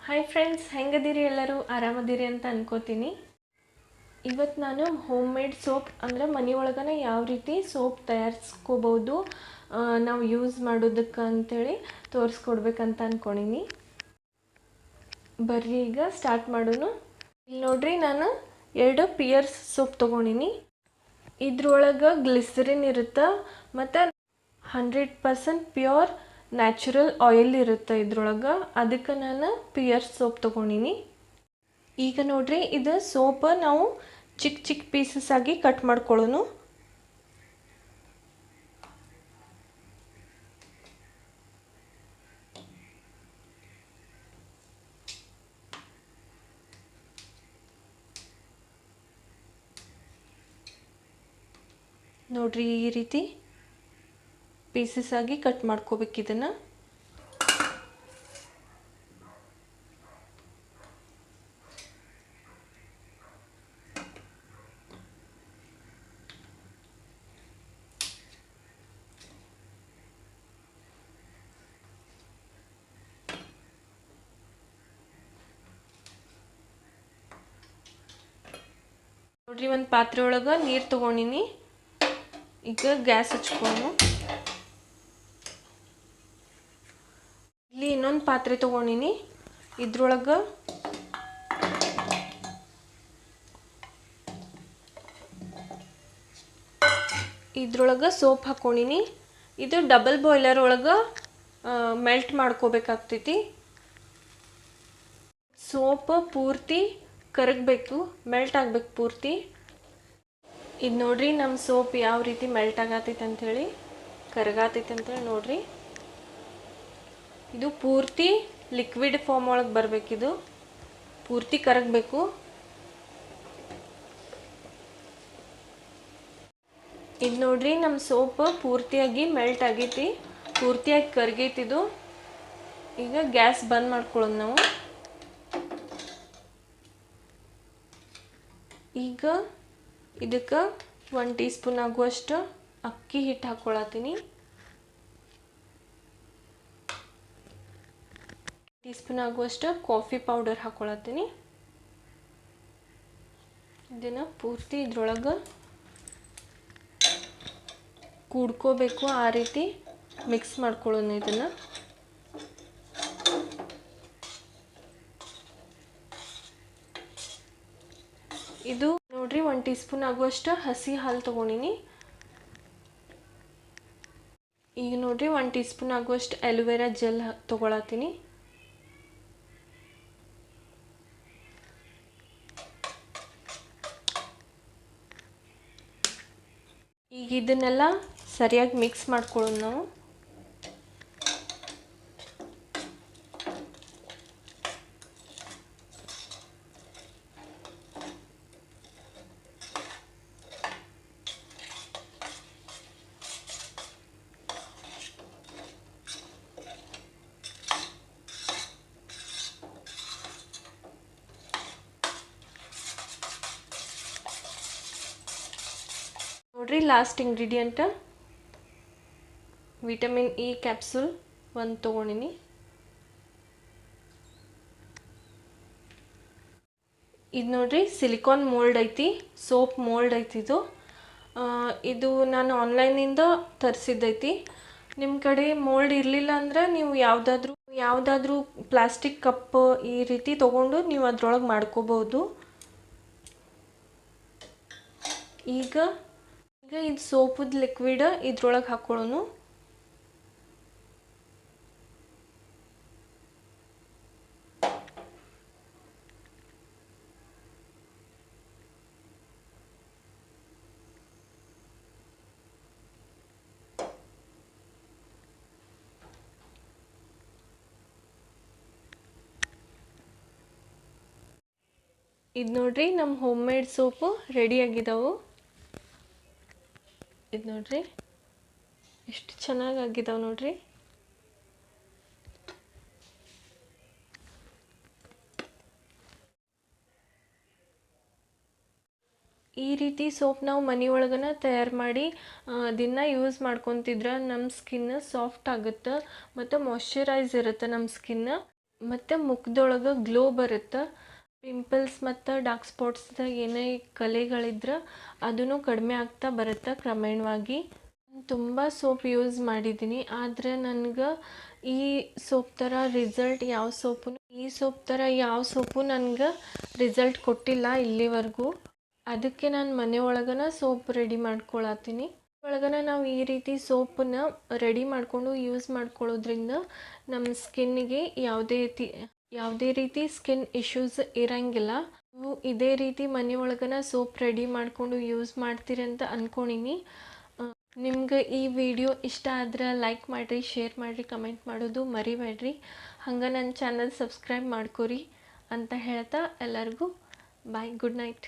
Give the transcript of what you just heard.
Hi friends, ಹೆಂಗದಿರಿ? ಎಲ್ಲರೂ ಆರಾಮದಿರಿ ಅಂತ ಅನ್ಕೋತೀನಿ. ಇವತ್ತು ನಾನು ಹೋಮ್ ಮೇಡ್ ಸೋಪ್ ಅಂದರೆ ಮನೆಯೊಳಗನೆ ಯಾವ ರೀತಿ ಸೋಪ್ ತಯಾರಿಸ್ಕೋಬೋದು ನಾವು ಯೂಸ್ ಮಾಡೋದಕ್ಕೆ ಅಂಥೇಳಿ ತೋರಿಸ್ಕೊಡ್ಬೇಕಂತ ಅಂದ್ಕೊಂಡಿನಿ. ಬರ್ರಿ ಈಗ ಸ್ಟಾರ್ಟ್ ಮಾಡೋಣ. ಇಲ್ಲಿ ನೋಡ್ರಿ, ನಾನು 2 ಪಿಯರ್ಸ್ ಸೋಪ್ ತೊಗೊಂಡಿನಿ. ಇದ್ರೊಳಗೆ ಗ್ಲಿಸರಿನ್ ಇರುತ್ತೆ ಮತ್ತು 100% ಪ್ಯೂರ್ ನ್ಯಾಚುರಲ್ ಆಯಿಲ್ ಇರುತ್ತೆ ಇದ್ರೊಳಗೆ. ಅದಕ್ಕೆ ನಾನು ಪಿಯರ್ಸ್ ಸೋಪ್ ತೊಗೊಂಡಿನಿ. ಈಗ ನೋಡ್ರಿ, ಇದು ಸೋಪ್ ನಾವು ಚಿಕ್ಕ ಚಿಕ್ಕ ಪೀಸಸ್ ಆಗಿ ಕಟ್ ಮಾಡ್ಕೊಳ್ಳೋಣ. ನೋಡ್ರಿ, ಈ ರೀತಿ ಪೀಸಸ್ ಆಗಿ ಕಟ್ ಮಾಡ್ಕೋಬೇಕು ಇದನ್ನು. ನೋಡ್ರಿ, ಒಂದು ಪಾತ್ರೆ ಒಳಗೆ ನೀರು ತೊಗೊಂಡಿನಿ. ಈಗ ಗ್ಯಾಸ್ ಹಚ್ಕೊಂಡು ಇಲ್ಲಿ ಇನ್ನೊಂದು ಪಾತ್ರೆ ತೊಗೊಂಡಿನಿ. ಇದ್ರೊಳಗೆ ಸೋಪ್ ಹಾಕ್ಕೊಂಡಿನಿ. ಇದು ಡಬಲ್ ಬಾಯ್ಲರ್ ಒಳಗೆ ಮೆಲ್ಟ್ ಮಾಡ್ಕೋಬೇಕಾಗ್ತೈತಿ. ಸೋಪ್ ಪೂರ್ತಿ ಕರಗಬೇಕು, ಮೆಲ್ಟ್ ಆಗಬೇಕು ಪೂರ್ತಿ. ಇದು ನೋಡ್ರಿ, ನಮ್ಮ ಸೋಪ್ ಯಾವ ರೀತಿ ಮೆಲ್ಟ್ ಆಗತೈತೆ ಅಂಥೇಳಿ, ಕರಗಾತೈತೆ ಅಂಥೇಳಿ. ನೋಡ್ರಿ, ಇದು ಪೂರ್ತಿ ಲಿಕ್ವಿಡ್ ಫಾರ್ಮ್ ಒಳಗೆ ಬರಬೇಕಿದು, ಪೂರ್ತಿ ಕರಗಬೇಕು. ಇದು ನೋಡ್ರಿ, ನಮ್ಮ ಸೋಪ್ ಪೂರ್ತಿಯಾಗಿ ಮೆಲ್ಟ್ ಆಗೈತಿ, ಪೂರ್ತಿಯಾಗಿ ಕರಗೈತಿದು. ಈಗ ಗ್ಯಾಸ್ ಬಂದ್ ಮಾಡ್ಕೊಳ್ಳೋದು ನಾವು. ಈಗ ಇದಕ್ಕೆ 1 ಟೀ ಸ್ಪೂನ್ ಆಗುವಷ್ಟು ಅಕ್ಕಿ ಹಿಟ್ಟು ಹಾಕ್ಕೊಳತ್ತೀನಿ. ಟೀ ಸ್ಪೂನ್ ಆಗುವಷ್ಟು ಕಾಫಿ ಪೌಡರ್ ಹಾಕ್ಕೊಳತ್ತೀನಿ. ಇದನ್ನು ಪೂರ್ತಿ ಇದ್ರೊಳಗೆ ಕೂಡ್ಕೋಬೇಕು, ಆ ರೀತಿ ಮಿಕ್ಸ್ ಮಾಡ್ಕೊಳ್ಳೋಣ ಇದನ್ನು. ಇದು ನೋಡ್ರಿ, 1 ಟೀ ಸ್ಪೂನ್ ಆಗುವಷ್ಟು ಹಸಿ ಹಾಲು ತೊಗೊಂಡಿನಿ. ಈಗ ನೋಡ್ರಿ, 1 ಟೀ ಸ್ಪೂನ್ ಆಗುವಷ್ಟು ಅಲೋವೆರಾ ಜೆಲ್ ತೊಗೊಳತ್ತೀನಿ. ಈಗ ಇದನ್ನೆಲ್ಲ ಸರಿಯಾಗಿ ಮಿಕ್ಸ್ ಮಾಡ್ಕೊಳ್ಳೋಣ ನಾವು. ನೋಡ್ರಿ, last ingredient vitamin E capsule 1 ತೊಗೊಂಡಿನಿ. ಇದು ನೋಡ್ರಿ, ಸಿಲಿಕಾನ್ ಮೋಲ್ಡ್ ಐತಿ, ಸೋಪ್ ಮೋಲ್ಡ್ ಐತಿ ಇದು. ಇದು ನಾನು ಆನ್ಲೈನಿಂದ ತರಿಸಿದ್ದೈತಿ. ನಿಮ್ಮ ಕಡೆ ಮೋಲ್ಡ್ ಇರಲಿಲ್ಲ ಅಂದ್ರೆ ನೀವು ಯಾವುದಾದ್ರೂ ಪ್ಲಾಸ್ಟಿಕ್ ಕಪ್ ಈ ರೀತಿ ತೊಗೊಂಡು ನೀವು ಅದ್ರೊಳಗೆ ಮಾಡ್ಕೋಬೋದು. ಈಗ ಇದು ಸೋಪದ ಲಿಕ್ವಿಡ್ ಇದ್ರೊಳಗೆ ಹಾಕ್ಕೊಳ್ಳೋಣ. ಇದು ನೋಡ್ರಿ, ನಮ್ಮ ಹೋಮ್ ಮೇಡ್ ಸೋಪು ರೆಡಿ ಆಗಿದ್ದಾವೆ. ಇದು ನೋಡ್ರಿ, ಎಷ್ಟು ಚೆನ್ನಾಗಿ ಆಗಿದಾವೆ ನೋಡ್ರಿ. ಈ ರೀತಿ ಸೋಪ್ ನಾವು ಮನೆಯೊಳಗನ ತಯಾರು ಮಾಡಿ ದಿನ ಯೂಸ್ ಮಾಡ್ಕೊತಿದ್ರೆ ನಮ್ಮ ಸ್ಕಿನ್ ಸಾಫ್ಟ್ ಆಗುತ್ತೆ ಮತ್ತು ಮಾಯ್ಶ್ಚರೈಸ್ ಇರುತ್ತೆ ನಮ್ಮ ಸ್ಕಿನ್. ಮತ್ತು ಮುಖದೊಳಗೆ ಗ್ಲೋ ಬರುತ್ತೆ. ಪಿಂಪಲ್ಸ್ ಮತ್ತು ಡಾರ್ಕ್ ಸ್ಪಾಟ್ಸ್ದಾಗ ಏನೇ ಕಲೆಗಳಿದ್ರೆ ಅದೂ ಕಡಿಮೆ ಆಗ್ತಾ ಬರುತ್ತೆ ಕ್ರಮೇಣವಾಗಿ. ತುಂಬ ಸೋಪ್ ಯೂಸ್ ಮಾಡಿದ್ದೀನಿ, ಆದರೆ ನನಗೆ ಈ ಸೋಪ್ ಥರ ರಿಸಲ್ಟ್ ಈ ಸೋಪ್ ಥರ ಯಾವ ಸೋಪು ನನಗೆ ರಿಸಲ್ಟ್ ಕೊಟ್ಟಿಲ್ಲ ಇಲ್ಲಿವರೆಗೂ. ಅದಕ್ಕೆ ನಾನು ಮನೆ ಒಳಗನ ಸೋಪ್ ರೆಡಿ ಮಾಡ್ಕೊಳತ್ತೀನಿ. ಒಳಗನ ನಾವು ಈ ರೀತಿ ಸೋಪನ್ನ ರೆಡಿ ಮಾಡಿಕೊಂಡು ಯೂಸ್ ಮಾಡ್ಕೊಳ್ಳೋದ್ರಿಂದ ನಮ್ಮ ಸ್ಕಿನ್ನಿಗೆ ಯಾವುದೇ ರೀತಿ ಸ್ಕಿನ್ ಇಶ್ಯೂಸ್ ಇರಂಗಿಲ್ಲ. ನೀವು ಇದೇ ರೀತಿ ಮನೆ ಒಳಗನ ಸೋಪ್ ರೆಡಿ ಮಾಡಿಕೊಂಡು ಯೂಸ್ ಮಾಡ್ತೀರಿ ಅಂತ ಅಂದ್ಕೊಂಡಿನಿ. ನಿಮ್ಗೆ ಈ ವಿಡಿಯೋ ಇಷ್ಟ ಆದ್ರೆ ಲೈಕ್ ಮಾಡಿರಿ, ಶೇರ್ ಮಾಡಿರಿ, ಕಮೆಂಟ್ ಮಾಡೋದು ಮರಿಬೇಡ್ರಿ. ಹಂಗೆ ನನ್ನ ಚಾನಲ್ ಸಬ್ಸ್ಕ್ರೈಬ್ ಮಾಡ್ಕೊರಿ ಅಂತ ಹೇಳ್ತಾ ಎಲ್ಲರಿಗೂ ಬಾಯ್, ಗುಡ್ ನೈಟ್.